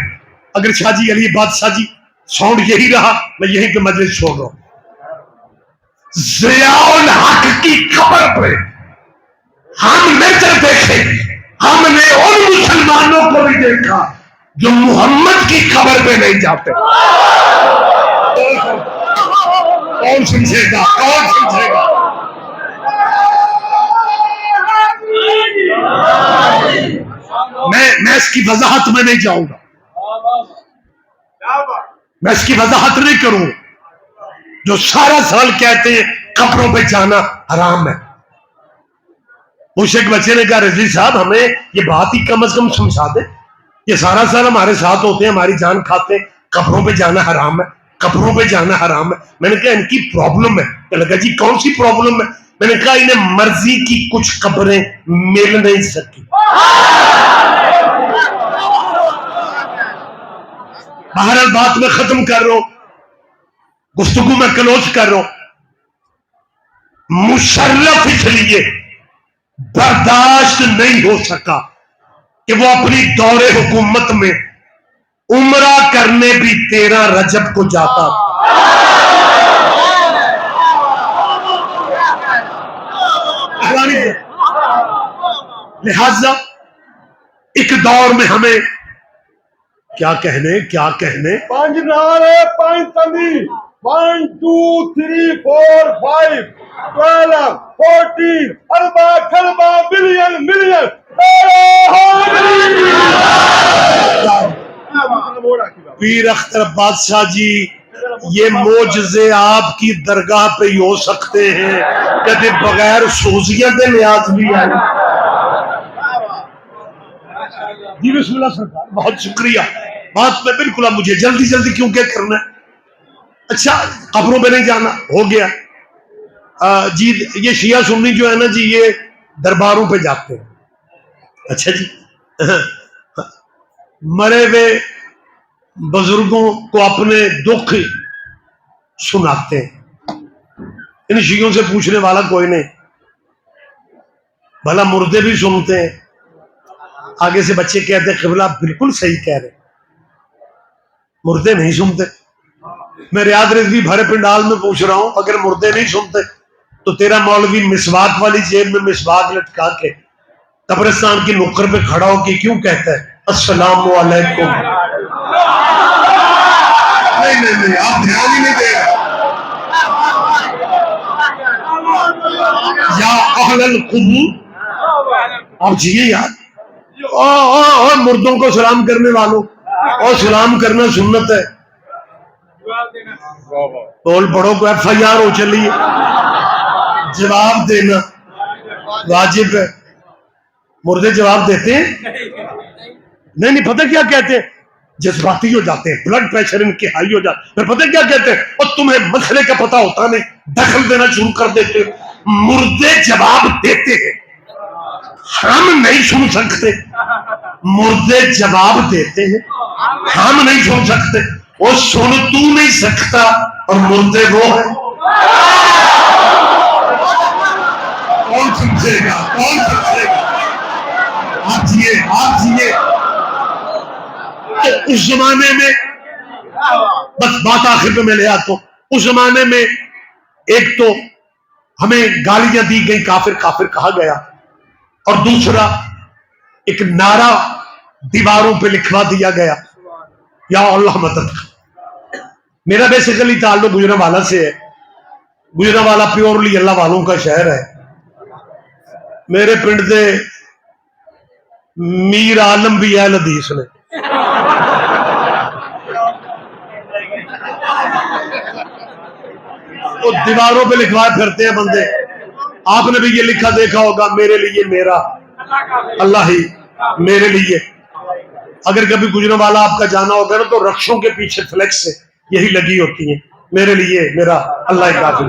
اگر شاہ جی علی بادشاہ جی ساؤنڈ یہی رہا میں یہیں پہ مجلس چھوڑ رہا ہوں، ضیاء الحق کی قبر پہ ہم نے جب دیکھے، ہم نے ان مسلمانوں کو بھی دیکھا جو محمد کی قبر پہ نہیں جاتے۔ کون سمجھے گا، کون سمجھے گا؟ میں اس کی وضاحت میں نہیں جاؤں گا، میں اس کی وضاحت نہیں کروں۔ جو سارا سال کہتے ہیں قبروں پہ جانا حرام ہے، مجھ سے ایک بچے نے کہا رضوی صاحب ہمیں یہ بات ہی کم از کم سمجھا دیں، یہ سارا سال ہمارے ساتھ ہوتے ہیں، ہماری جان کھاتے ہیں، قبروں پہ جانا حرام ہے، قبروں پہ جانا حرام ہے۔ میں نے کہا ان کی پرابلم ہے، کہ لگا جی کون سی پرابلم ہے؟ میں نے کہا انہیں مرضی کی کچھ قبریں مل نہیں سکی۔ بہرحال بات میں ختم کر رہا ہوں، گفتگو میں کلوز کر رہا ہوں۔ مشرف اس لیے برداشت نہیں ہو سکا کہ وہ اپنی دور حکومت میں عمرہ کرنے بھی 13 رجب کو جاتا تھا۔ لہذا ایک دور میں ہمیں کیا کہنے 5 نعرے 5 تنی 1 2 3 4 5 12 14 اربع خلبہ بلین ملین۔ پیر اختر بادشاہ جی یہ معجزے آپ کی درگاہ پہ ہی ہو سکتے ہیں، کدے بغیر سوزیاں دے نیاز بھی آئی۔ جی بسم اللہ سرکار، بہت شکریہ۔ بات میں بالکل اب مجھے جلدی کیوں کیا کرنا ہے؟ اچھا قبروں پہ نہیں جانا ہو گیا۔ جی یہ شیعہ سنی جو ہے نا جی یہ درباروں پہ جاتے ہیں۔ اچھا جی مرے ہوئے بزرگوں کو اپنے دکھ سناتے ہیں۔ ان شیعوں سے پوچھنے والا کوئی نہیں، بھلا مردے بھی سنتے ہیں؟ آگے سے بچے کہتے ہیں قبلہ بالکل صحیح کہہ رہے، مردے نہیں سنتے۔ میں ریاض رضوی بھرے پنڈال میں پوچھ رہا ہوں اگر مردے نہیں سنتے تو تیرا مولوی مسواک والی جیب میں مسواک لٹکا کے قبرستان کی نکر پہ کھڑا ہو کے کیوں کہتا ہے السلام علیکم؟ نہیں آپ دھیان ہی نہیں دے رہے۔ یا اہل القبور، آپ جیے یار، مردوں کو سلام کرنے والوں، اور سلام کرنا سنت ہے، ٹول پڑھو کو FIR ہو چلیے، جواب دینا واجب ہے۔ مردے جواب دیتے ہیں؟ نہیں پتہ کیا کہتے ہیں؟ جذباتی ہو جاتے ہیں، بلڈ پریشر ان کے ہائی ہو جاتا ہے، پھر پتہ کیا کہتے ہیں؟ اور تمہیں مسئلے کا پتہ ہوتا نہیں، دخل دینا شروع کر دیتے۔ مردے جواب دیتے ہیں، ہم نہیں سن سکتے۔ مردے جواب دیتے ہیں، ہم نہیں سن سکتے۔ وہ سن تو نہیں سکتا اور مردے وہ ہیں۔ کون سمجھے گا، کون سمجھے گا؟ آپ جیے تو اس زمانے میں، بس بات آخر پہ میں لے آتا ہوں، اس زمانے میں ایک تو ہمیں گالیاں دی گئی، کافر کافر کہا گیا، اور دوسرا ایک نعرہ دیواروں پہ لکھوا دیا گیا یا اللہ مدد۔ میرا بیسیکلی تعلق گجرانوالہ سے ہے، گجرانوالہ پیورلی اللہ والوں کا شہر ہے۔ میرے پنڈ دے میر عالم بھی اہل حدیث نے، وہ دیواروں پہ لکھوائے پھرتے ہیں بندے۔ آپ نے بھی یہ لکھا دیکھا ہوگا، میرے لیے میرا اللہ ہی میرے لیے۔ اگر کبھی گجرانوالہ آپ کا جانا ہوگا نا تو رکشوں کے پیچھے فلیکس سے یہی لگی ہوتی ہیں، میرے لیے میرا اللہ کافی۔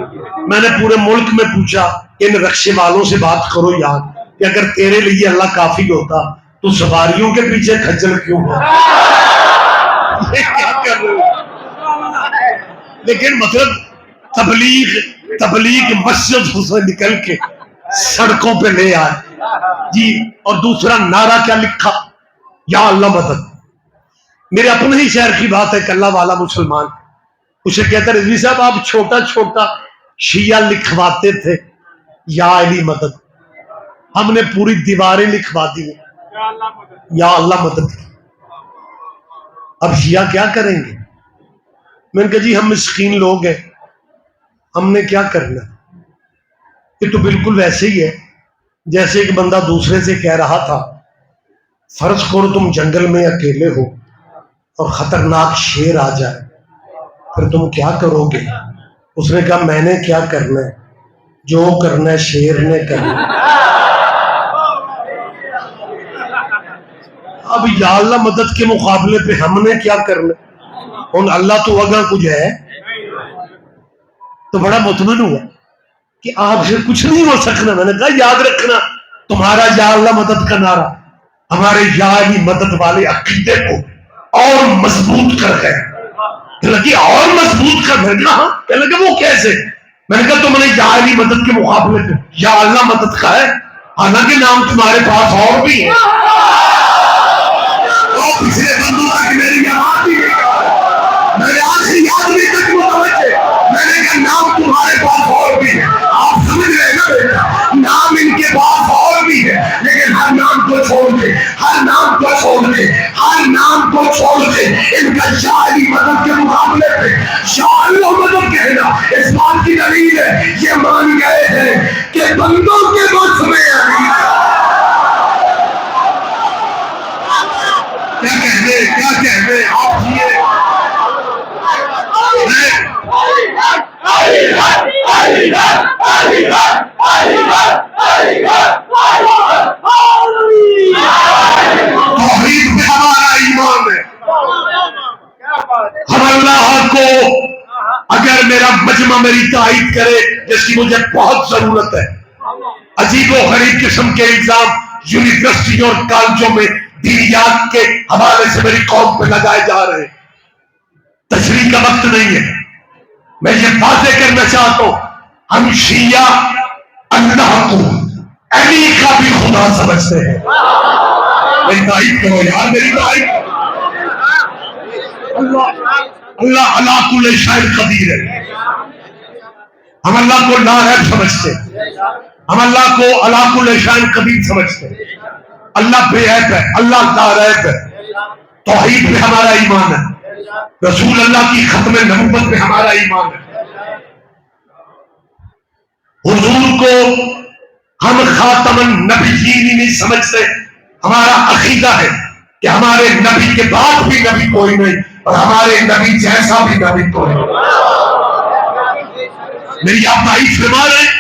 میں نے پورے ملک میں پوچھا کہ ان رکشے والوں سے بات کرو یار، کہ اگر تیرے لیے اللہ کافی ہوتا تو سواریوں کے پیچھے کھجل کیوں ہو؟ یہ کیا کر رہے ہو؟ لیکن مطلب تبلیغ مسجد سے نکل کے سڑکوں پہ لے آئے جی. اور دوسرا نعرہ کیا لکھا؟ یا اللہ مدد. میرے اپنے ہی شہر کی بات ہے کہ اللہ والا مسلمان اسے کہتا رضوی صاحب آپ چھوٹا چھوٹا شیعہ لکھواتے تھے یا علی مدد، ہم نے پوری دیواریں لکھوا دی یا اللہ مدد. اب شیعہ کیا کریں گے؟ میں نے کہا جی ہم مسکین لوگ ہیں، ہم نے کیا کرنا. یہ تو بالکل ویسے ہی ہے جیسے ایک بندہ دوسرے سے کہہ رہا تھا فرض کرو تم جنگل میں اکیلے ہو اور خطرناک شیر آ جائے پھر تم کیا کرو گے؟ اس نے کہا میں نے کیا کرنا ہے، جو کرنا ہے شیر نے کرنا ہے. اب یا اللہ مدد کے مقابلے پہ ہم نے کیا کرنا؟ اور اللہ تو اگاں کچھ ہے. تو بڑا مطمئن ہوا کہ آپ سے کچھ نہیں ہو سکنا. میں نے کہا یاد رکھنا تمہارا یا اللہ مدد کا نعرہ ہمارے یا علی مدد والے عقیدے کو اور مضبوط کر گئے. لگی اور مضبوط کر گئے. ہاں کہنے لگا وہ کیسے؟ میں نے کہا تم نے یا علی مدد کے مقابلے پہ یا اللہ مدد کا ہے، حالانکہ نام تمہارے پاس اور بھی ہے. پچھلے بندوں تک میری یاد ہی نہیں، میرے آخری آدمی تک متوجہ. میں نے کہا نام تمہارے پاس اور بھی ہے. آپ سمجھ رہے نا بیٹا، نام ان کے پاس اور بھی ہے، لیکن ہر نام کو چھوڑ دے، ہر نام کو چھوڑ دے، ہر نام کو چھوڑ دے. ان کا یا علی مدد کے مقابلے پہ یا اللہ مدد کہنا اس بات کی دلیل ہے یہ مان گئے ہیں کہ بندوں کے بس میں علی. کیا کہنے آپ جیے. توحید پہ ہمارا ایمان ہے. ہم اللہ کو اگر میرا مجمع میری تائید کرے جس کی مجھے بہت ضرورت ہے، عجیب و غریب قسم کے الزام یونیورسٹی اور کالجوں میں دینیات کے حوالے سے میری قوم پہ لگائے جا رہے ہیں. تشریح کا وقت نہیں ہے. میں یہ واضح کرنا چاہتا ہوں ہم شیعہ اللہ کو علی کا بھی خدا سمجھتے ہیں. میری تائید کرو یار، میری تائید. اللہ علی کل شیء قدیر ہے. ہم اللہ کو لا ریب سمجھتے ہیں، ہم اللہ کو علی کل شیء قدیر سمجھتے ہیں. اللہ بے عیب ہے، اللہ لا ریب ہے. توحید پہ ہمارا ایمان ہے، رسول اللہ کی ختم نبوت پہ ہمارا ایمان ہے. حضور کو ہم خاتم النبیین نہیں سمجھتے. ہمارا عقیدہ ہے کہ ہمارے نبی کے بعد بھی نبی کوئی نہیں اور ہمارے نبی جیسا بھی نبی کوئی نہیں. میری آپ تائید فرما رہے ہیں.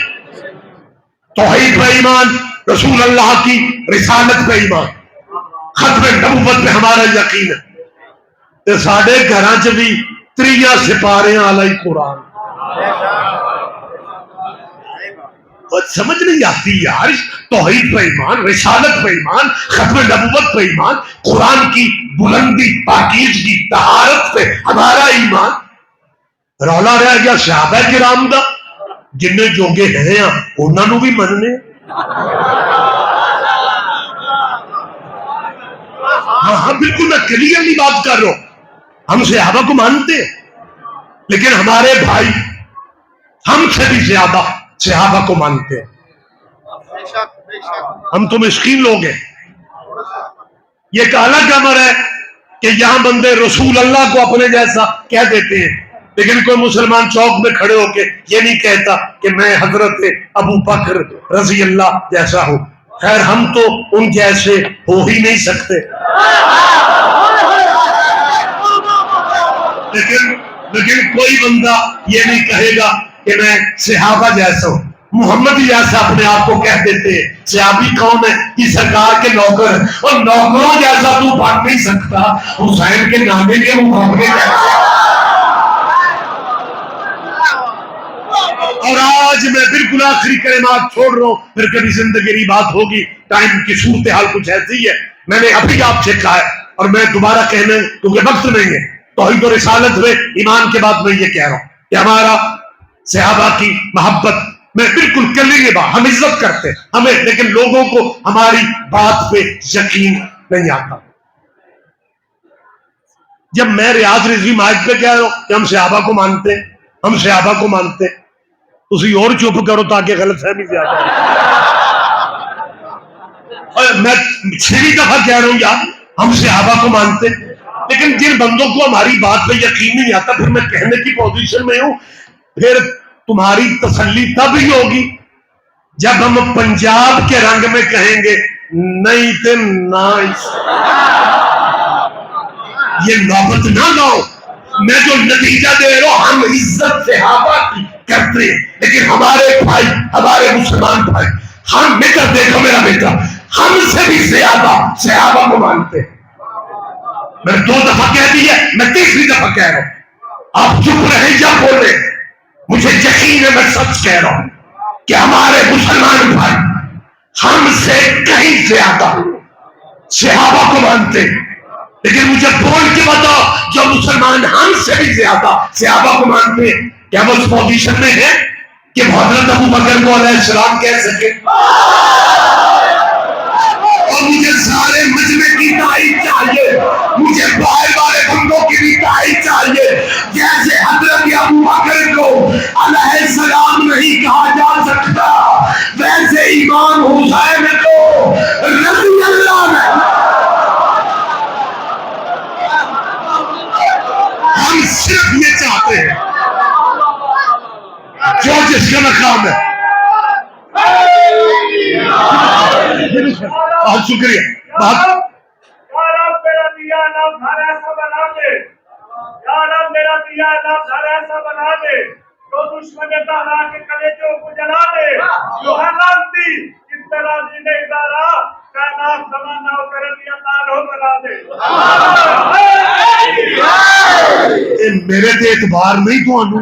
توحید پہ ایمان، رسول اللہ کی رسالت پہ ایمان، ختم نبوت پہ ہمارا یقین ہے. ساڑھے گھراں چ بھی 3 سپارے علی قرآن. سمجھ نہیں آتی یار. توحید پہ ایمان، رسالت پہ ایمان، ختم نبوت پہ ایمان، قرآن کی بلندی، پاکیزگی، طہارت پہ ہمارا ایمان. رولا رہ گیا صحابہ کرام دا، جن جوگے ہیں انہوں نے بھی مننے. ہاں بالکل میں کلیئرلی بات کر رہا ہوں. ہم صحابہ کو مانتے ہیں لیکن ہمارے بھائی ہم سے بھی زیادہ صحابہ کو مانتے ہیں. ہم تو مسکین لوگ ہیں. یہ ایک الگ امر ہے کہ یہاں بندے رسول اللہ کو اپنے جیسا کہہ دیتے ہیں لیکن کوئی مسلمان چوک میں کھڑے ہو کے یہ نہیں کہتا کہ میں حضرت ابو بکر رضی اللہ جیسا ہوں. خیر ہم تو ان جیسے ہو ہی نہیں سکتے. لیکن کوئی بندہ یہ نہیں کہے گا کہ میں صحابہ جیسا ہوں. محمد جیسا اپنے آپ کو کہہ دیتے ہیں. صحابی کون ہے؟ یہ سرکار کے نوکر ہیں اور نوکروں جیسا تو بن نہیں سکتا حسین کے نانے کے مقابلے جیسا. اور آج میں بالکل آخری کلمات چھوڑ رہا ہوں، پھر کبھی زندگی کی بات ہوگی، ٹائم کی صورتحال کچھ ایسی ہے. میں نے ابھی آپ سے کہا ہے اور میں دوبارہ کہنے کیونکہ وقت نہیں ہے. توحید و رسالت میں ایمان کے بعد میں یہ کہہ رہا ہوں کہ ہمارا صحابہ کی محبت میں بالکل کریں گے بات، ہم عزت کرتے ہمیں، لیکن لوگوں کو ہماری بات پہ یقین نہیں آتا. جب میں ریاض رضوی مائک پہ کہہ رہا ہوں کہ ہم صحابہ کو مانتے ہیں، ہم صحابہ کو مانتے ہیں، اسی اور چپ کرو تاکہ غلط فہمی زیادہ ہے. میں 6 دفعہ کہہ رہا ہوں یار ہم صحابہ کو مانتے ہیں، لیکن جن بندوں کو ہماری بات پہ یقین نہیں آتا پھر میں کہنے کی پوزیشن میں ہوں. پھر تمہاری تسلی تب ہی ہوگی جب ہم پنجاب کے رنگ میں کہیں گے نہیں تے نائس. یہ نوبت نہ لاؤ. میں جو نتیجہ دے رہا ہوں ہم عزت صحابہ کی کرتے ہیں، لیکن ہمارے بھائی، ہمارے مسلمان بھائی، ہم مٹر دیکھو میرا بیٹا، ہم سے بھی زیادہ صحابہ کو مانتے ہیں. میں 2 دفعہ کہہ دی ہے، میں 3ری دفعہ کہہ رہا ہوں. آپ چپ رہے یا بولے، مجھے یقین ہے میں سچ کہہ رہا ہوں کہ ہمارے مسلمان بھائی ہم سے کہیں زیادہ صحابہ کو مانتے ہیں. لیکن مجھے بول کے بتاؤ جو مسلمان ہم سے بھی زیادہ صحابہ کو مانتے ہیں کیا وہ اس پوزیشن میں ہے کہ حضرت ابو بکر کو علیہ السلام کہہ سکے؟ اور مجھے سارے مجمع کی تائید چاہیے، مجھے باہر والے بندوں کی بھی تائید چاہیے. جیسے حضرت ابو بکر کو علیہ السلام نہیں کہا جا سکتا، ویسے امام حسین کو رضی اللہ نے. ہم صرف یہ چاہتے ہیں جو جس کا مقام ہے. بہت شکریہ. تو دشمن تارا کے کلیجوں کو جلا دے، جو حالانتی اس طرح دی نہیں دارا کائنات زمانہ و کرنی اللہ بنا دے. میرے تے اعتبار نہیں تو آنو.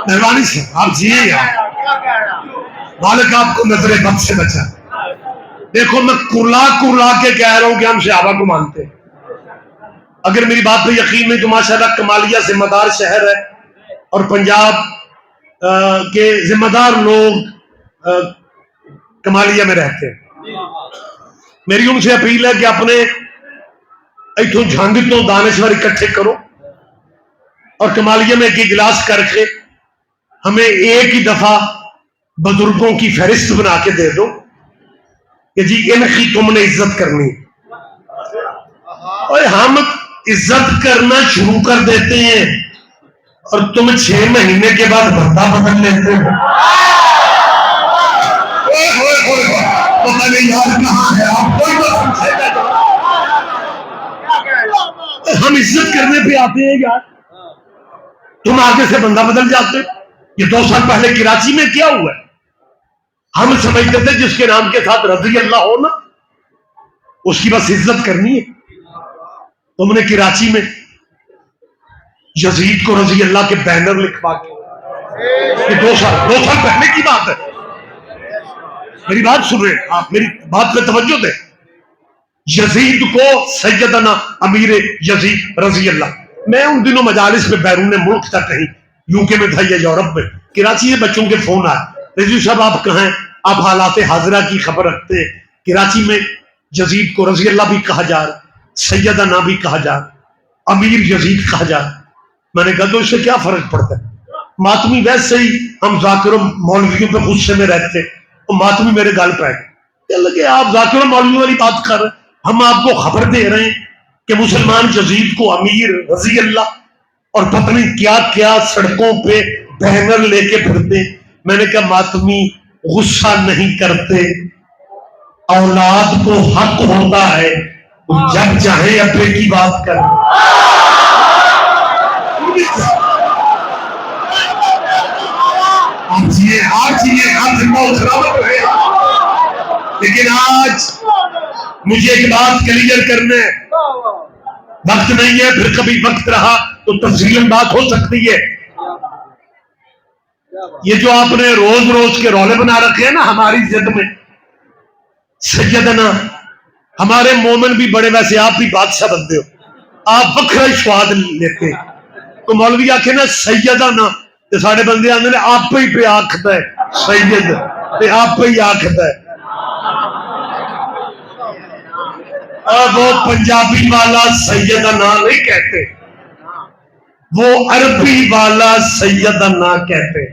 مہربانی سے آپ جیئے یار، مالک آپ کو نظر بد سے بچا. دیکھو میں کرلا کے کہہ رہا ہوں کہ ہم صحابہ کو مانتے ہیں. اگر میری بات پہ یقین نہیں تو ماشاءاللہ کمالیہ ذمہ دار شہر ہے اور پنجاب کے ذمہ دار لوگ کمالیہ میں رہتے ہیں. میری ان سے اپیل ہے کہ اپنے ایتھوں جھنگ تو دانشور اکٹھے کرو اور کمالیہ میں ایک اجلاس کر کے ہمیں ایک ہی دفعہ بزرگوں کی فہرست بنا کے دے دو کہ جی ان کی تم نے عزت کرنی. اور ہم عزت کرنا شروع کر دیتے ہیں اور تم 6 مہینے کے بعد بھرتا بدل لیتے ہو. پتہ نہیں یار کہاں ہے آپ، کوئی تو سمجھے گا. ہم عزت کرنے پہ آتے ہیں یار، تم آگے سے بندہ بدل جاتے. یہ 2 سال پہلے کراچی میں کیا ہوا ہے؟ ہم سمجھتے تھے جس کے نام کے ساتھ رضی اللہ ہو نا اس کی بس عزت کرنی ہے. تم نے کراچی میں یزید کو رضی اللہ کے بینر لکھوا کے، یہ 2 سال پہلے کی بات ہے. میری بات سن رہے آپ، میری بات پہ توجہ دیں. یزید کو سیدنا امیر یزید رضی اللہ، میں ان دنوں مجالس میں بیرون ملک تھا، کہیں یو کے میں تھا یا یورپ میں. کراچی سے بچوں کے فون آئے، رضوی صاحب آپ کہاں ہیں، آپ حالات حاضرہ کی خبر رکھتے ہیں. کراچی میں یزید کو رضی اللہ بھی کہا جا رہا، سیدنا بھی کہا جا رہا، امیر یزید کہا جا رہا. میں نے کہا تو اس سے کیا فرق پڑتا ہے؟ ماتمی ویسے ہی ہم ذاکر مولویوں پہ غصے میں رہتے، تو ماتمی میرے گال پہ آئے کہ لگے آپ ذاکر مولویوں والی بات کر رہے ہیں، ہم آپ کو خبر دے رہے ہیں کہ مسلمان یزید کو امیر رضی اللہ اور پتہ نہیں کیا کیا سڑکوں پہ بینر لے کے پھرتے. میں نے کہا ماتمی غصہ نہیں کرتے، اولاد کو حق ہوتا ہے جب چاہے ابے کی بات کر. لیکن آج مجھے ایک بات کلیئر کرنا ہے وقت نہیں ہے، پھر کبھی وقت رہا تو تفصیلاً بات ہو سکتی ہے. یہ جو آپ نے روز روز کے رولے بنا رکھے ہیں نا ہماری ضد میں، سیدنا ہمارے مومن بھی بڑے، ویسے آپ بھی بادشاہ بنتے ہو، آپ وکھرا ہی سواد لیتے. تو مولوی آکھے نا سیدنا تے ساڈے بندے آندے نے آپ ہی پہ آکھدا ہے سید تے آپ ہی آکھدا ہے. اور وہ پنجابی والا سیدنا نہیں کہتے، وہ عربی والا سیدنا کہتے.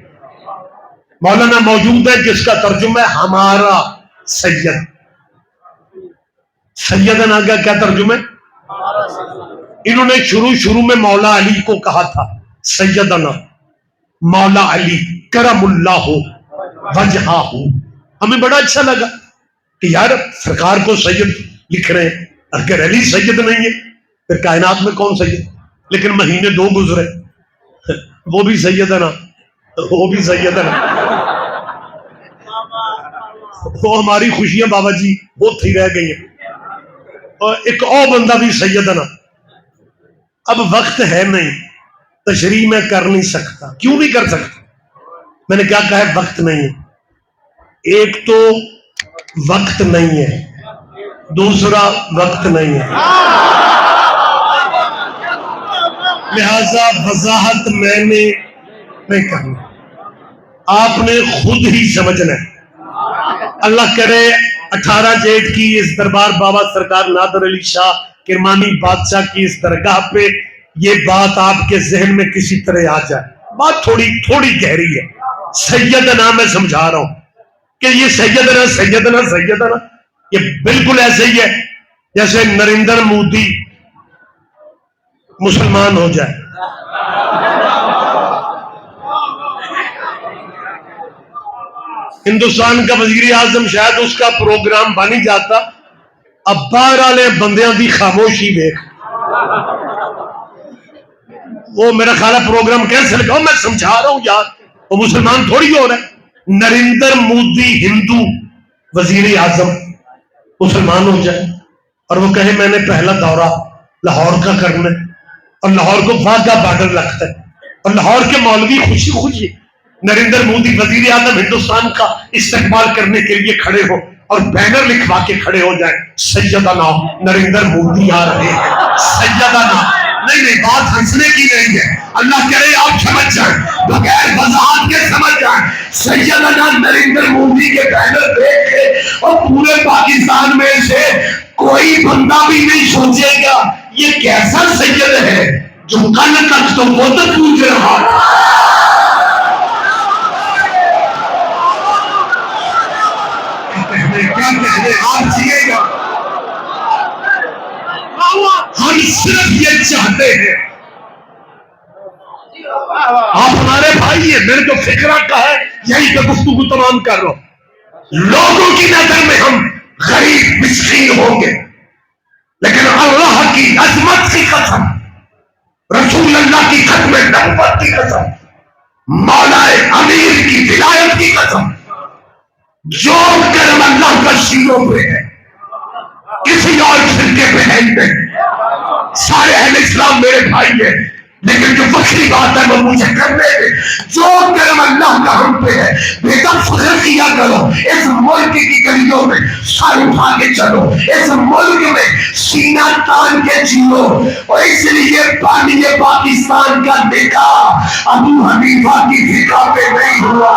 مولانا موجود ہے جس کا ترجمہ ہے ہمارا سید. سیدنا کا کیا ترجمہ ہے؟ انہوں نے شروع میں مولا علی کو کہا تھا سیدنا مولا علی کرم اللہ وجہہ. ہمیں بڑا اچھا لگا کہ یار سرکار کو سید لکھ رہے ہیں، اگر علی سید نہیں ہے پھر کائنات میں کون سید؟ لیکن مہینے 2 گزرے، وہ بھی سیدنا وہ بھی سیدنا. وہ ہماری خوشیاں بابا جی بہت ہی رہ گئی ہیں. اور ایک اور بندہ بھی سیدنا. اب وقت ہے نہیں، تشریح میں کر نہیں سکتا. کیوں نہیں کر سکتا؟ میں نے کیا کہا ہے؟ وقت نہیں ہے. ایک تو وقت نہیں ہے، دوسرا وقت نہیں ہے، لہذا وضاحت میں نے نہیں کرنا، آپ نے خود ہی سمجھنا ہے. اللہ کرے 18 جیٹ کی اس دربار بابا سرکار نادر علی شاہ کرمانی بادشاہ کی اس درگاہ پہ یہ بات آپ کے ذہن میں کسی طرح آ جائے. بات تھوڑی گہری ہے. سیدنا میں سمجھا رہا ہوں کہ یہ سیدنا یہ بالکل ایسے ہی ہے جیسے نریندر مودی مسلمان ہو جائے. ہندوستان کا وزیر اعظم شاید اس کا پروگرام بن ہی جاتا. اب باہر والے بندیاں دی خاموشی دیکھ، وہ میرا خیال ہے پروگرام کینسل کرو. میں سمجھا رہا ہوں یار، وہ مسلمان تھوڑی ہو رہا ہے. نریندر مودی ہندو وزیر اعظم مسلمان ہو جائے اور وہ کہے میں نے پہلا دورہ لاہور کا کرنا ہے، اور لاہور کو واگا بارڈر لگتا ہے، اور لاہور کے مولوی خوشی نریندر مودی وزیر اعظم ہندوستان کا استقبال کرنے کے لیے کھڑے ہو اور بینر لکھوا کے کھڑے ہو جائیں سیدنا نریندر مودی آ رہے ہیں. سیدنا نہیں، بات ہنسنے کی نہیں ہے. اللہ کرے آپ سمجھ جائیں، بغیر وضاحت کے سمجھ جائیں. سیدنا نریندر مودی کے بینر دیکھ کے اور پورے پاکستان میں سے کوئی بندہ بھی نہیں سوچے گا یہ کیسا سید ہے جو کل تک تو وہ تو پوچھ رہا ہے. کیا کہنے آپ جیے گا. ہم صرف یہ چاہتے ہیں، آپ ہمارے بھائی ہیں، میرے جو فکرہ کا ہے یہی پہ گفتگو تمام کر رہا ہوں. لوگوں کی نظر میں ہم غریب مسکین ہوں گے، لیکن اللہ کی عظمت کی قسم، رسول اللہ کی ختم نبوت کی قسم، مولا امیر کی ولایت کی قسم، جو کرم اللہ کا شیروں پہ ہے کسی اور فرقے پہ ہے نہیں. سارے اہل اسلام میرے بھائی ہیں، لیکن جو وقتی بات ہے وہ مجھے کرنے دے. جو کرم اللہ کا ہم پہ ہے بیٹا فخر کیا کرو. اس ملک کی گلیوں میں سر اٹھا کے چلو، اس ملک میں سینہ تان کے جیو. اور اس لیے بانی پاکستان کا نکاح ابو حنیفہ کی فقہ پہ نہیں ہوا،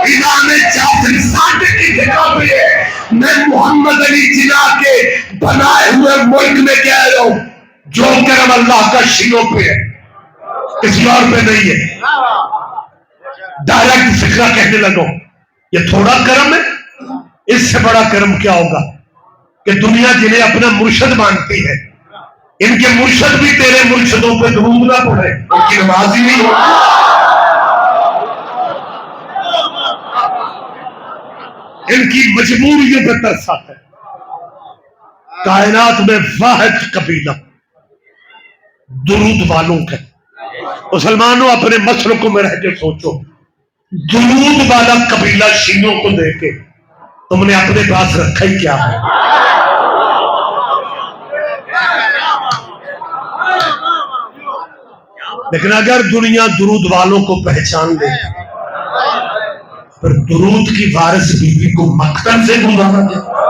امام جعفر صادق کی فقہ پہ ہے. میں محمد علی جناح کے بنائے ہوئے ملک میں کہہ رہا ہوں جو کرم اللہ کا شیعوں پہ ہے کسی اور پہ نہیں ہے. ڈائریکٹ فکرہ کہنے لگو یہ تھوڑا کرم ہے، اس سے بڑا کرم کیا ہوگا کہ دنیا جنہیں اپنا مرشد مانتی ہے ان کے مرشد بھی تیرے مرشدوں پہ درود نہ پڑھے، ان کی نماز ہی نہیں ہوتی. ان کی مجبوریوں پہ ترس آتا ہے. کائنات میں واحد قبیلہ درود والوں کا. مسلمانوں اپنے مسلکوں میں رہ کے سوچو، درود والا قبیلہ شیعوں کو دے کے تم نے اپنے پاس رکھا ہی کیا ہے؟ لیکن اگر دنیا درود والوں کو پہچان لے پھر درود کی وارث بی بی کو مقتل سے گزارا جائے.